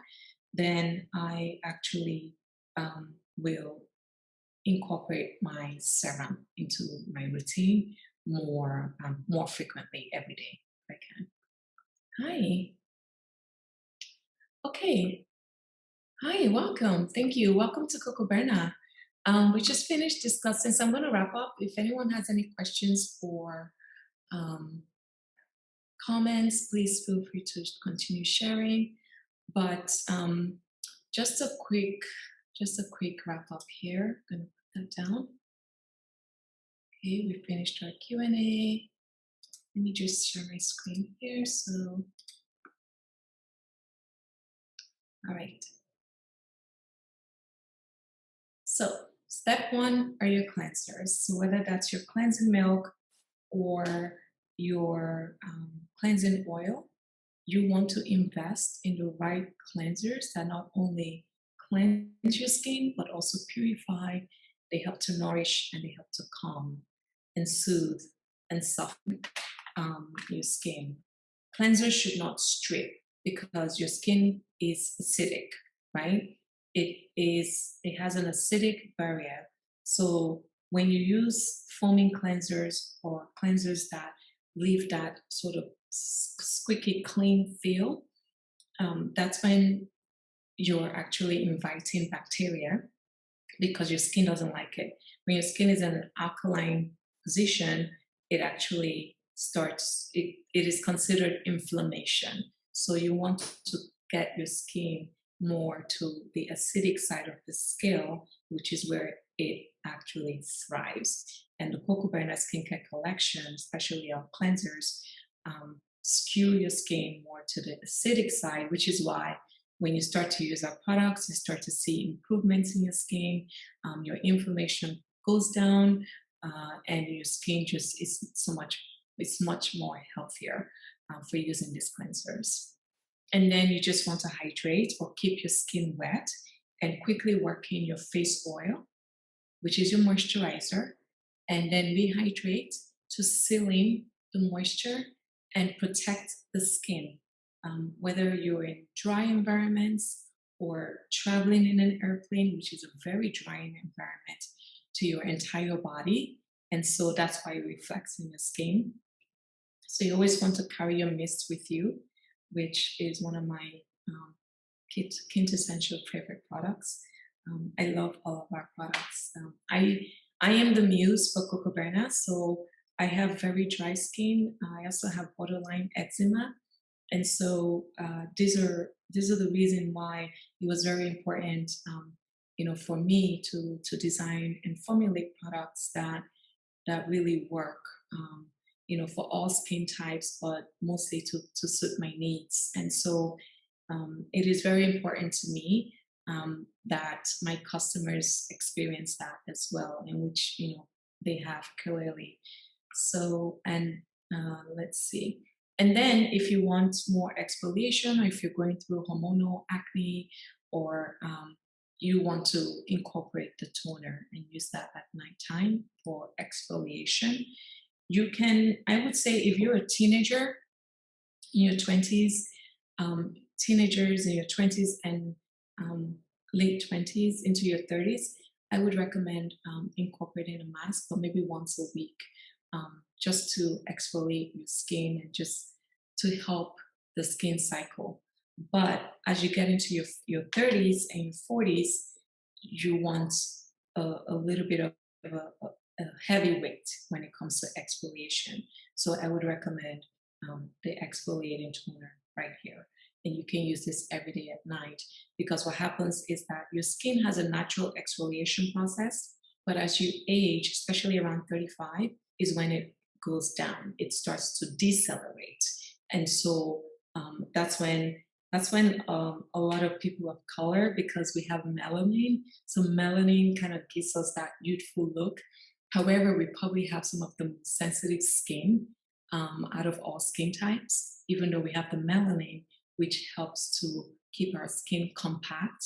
S1: then I actually will incorporate my serum into my routine more frequently every day if I can. Hi. Okay. Hi, welcome. Thank you. Welcome to KOKOBÉRNA. We just finished discussing, so I'm going to wrap up. If anyone has any questions or comments, please feel free to continue sharing. But just a quick wrap up here. I'm going to put that down. Okay, we finished our Q&A. Let me just share my screen here. So, all right. So step one are your cleansers. So whether that's your cleansing milk or your cleansing oil, you want to invest in the right cleansers that not only cleanse your skin, but also purify. They help to nourish and they help to calm and soothe and soften your skin. Cleansers should not strip because your skin is acidic, right? It has an acidic barrier. So when you use foaming cleansers or cleansers that leave that sort of squeaky clean feel, that's when you're actually inviting bacteria because your skin doesn't like it. When your skin is in an alkaline position, it actually it is considered inflammation. So you want to get your skin more to the acidic side of the scale, which is where it actually thrives. And the KOKOBÉRNA skincare collection, especially our cleansers, skew your skin more to the acidic side, which is why when you start to use our products, you start to see improvements in your skin, your inflammation goes down, and your skin just is it's much more healthier for using these cleansers. And then you just want to hydrate or keep your skin wet and quickly work in your face oil, which is your moisturizer, and then rehydrate to seal in the moisture and protect the skin. Whether you're in dry environments or traveling in an airplane, which is a very drying environment to your entire body. And so that's why it reflects in your skin. So you always want to carry your mist with you, which is one of my um, quintessential favorite products. I love all of our products. I am the muse for KOKOBÉRNA, so I have very dry skin. I also have borderline eczema, and so these are the reason why it was very important, for me to design and formulate products that really work, for all skin types, but mostly to suit my needs. And so it is very important to me that my customers experience that as well, in which they have clearly. So and let's see. And then if you want more exfoliation, or if you're going through hormonal acne, or you want to incorporate the toner and use that at nighttime for exfoliation, you can, I would say, if you're a teenager in your 20s, teenagers in your 20s and late 20s into your 30s, I would recommend incorporating a mask, but maybe once a week, just to exfoliate your skin and just to help the skin cycle. But as you get into your 30s and your 40s, you want a little bit of a heavy weight when it comes to exfoliation. So I would recommend the exfoliating toner right here. And you can use this every day at night, because what happens is that your skin has a natural exfoliation process, but as you age, especially around 35, is when it goes down. It starts to decelerate, and so that's when a lot of people of color, because we have melanin, so melanin kind of gives us that youthful look. However, we probably have some of the most sensitive skin out of all skin types, even though we have the melanin, which helps to keep our skin compact.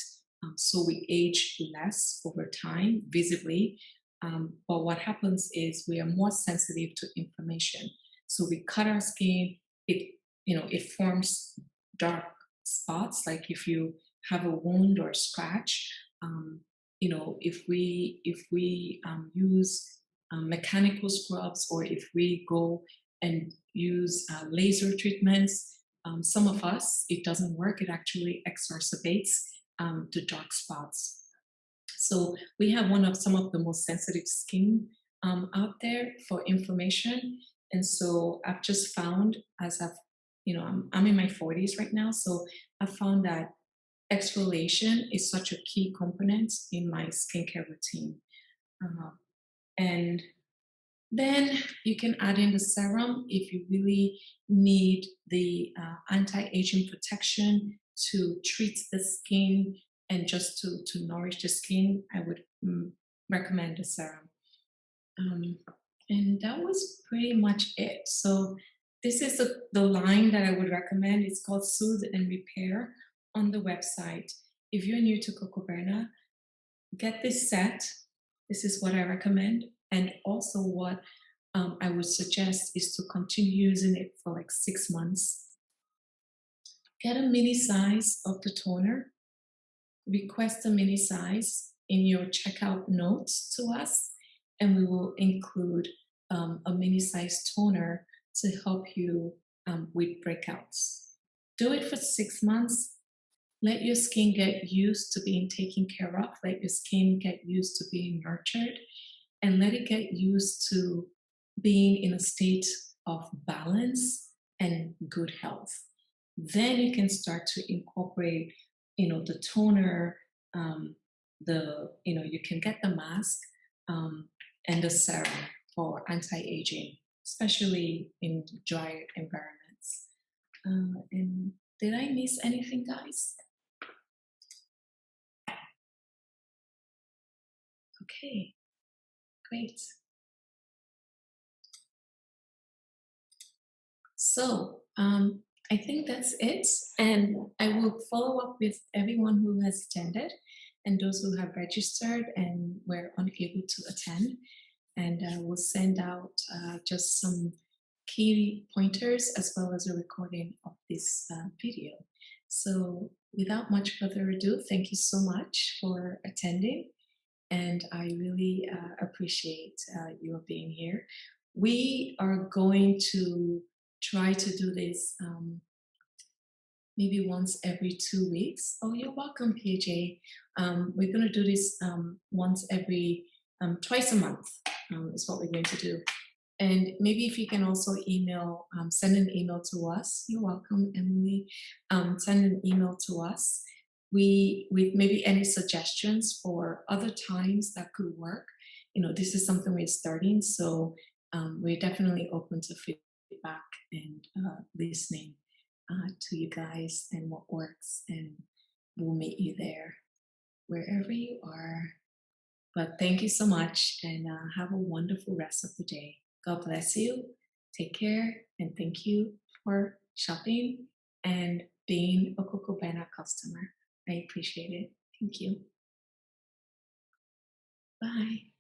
S1: So we age less over time, visibly. But what happens is we are more sensitive to inflammation. So we cut our skin, it forms dark spots. Like if you have a wound or a scratch, if we use mechanical scrubs, or if we go and use laser treatments, some of us, it doesn't work. It actually exacerbates the dark spots. So we have some of the most sensitive skin out there for inflammation. And so I've just found, as I'm in my 40s right now, so I found that exfoliation is such a key component in my skincare routine. Uh, and then you can add in the serum if you really need the anti-aging protection to treat the skin and just to nourish the skin. I would recommend the serum. Um, and that was pretty much it. So this is the line that I would recommend. It's called Soothe and Repair on the website. If you're new to KOKOBÉRNA, get this set. This is what I recommend. And also what I would suggest is to continue using it for like 6 months. Get a mini size of the toner. Request a mini size in your checkout notes to us, and we will include a mini size toner to help you with breakouts. Do it for 6 months. Let your skin get used to being taken care of. Let your skin get used to being nurtured, and let it get used to being in a state of balance and good health. Then you can start to incorporate, the toner, um, you can get the mask and the serum for anti-aging, especially in dry environments. And did I miss anything, guys? Okay, great. So I think that's it. And I will follow up with everyone who has attended and those who have registered and were unable to attend. And we'll send out just some key pointers as well as a recording of this video. So without much further ado, thank you so much for attending. And I really appreciate your being here. We are going to try to do this maybe once every 2 weeks. Oh, you're welcome, PJ. We're going to do this twice a month is what we're going to do. And maybe if you can also send an email to us. You're welcome, Emily. Send an email to us. With maybe any suggestions for other times that could work. This is something we're starting, so we're definitely open to feedback and listening to you guys and what works, and we'll meet you there wherever you are. But thank you so much, and have a wonderful rest of the day. God bless you. Take care, and thank you for shopping and being a KOKOBÉRNA customer. I appreciate it. Thank you. Bye.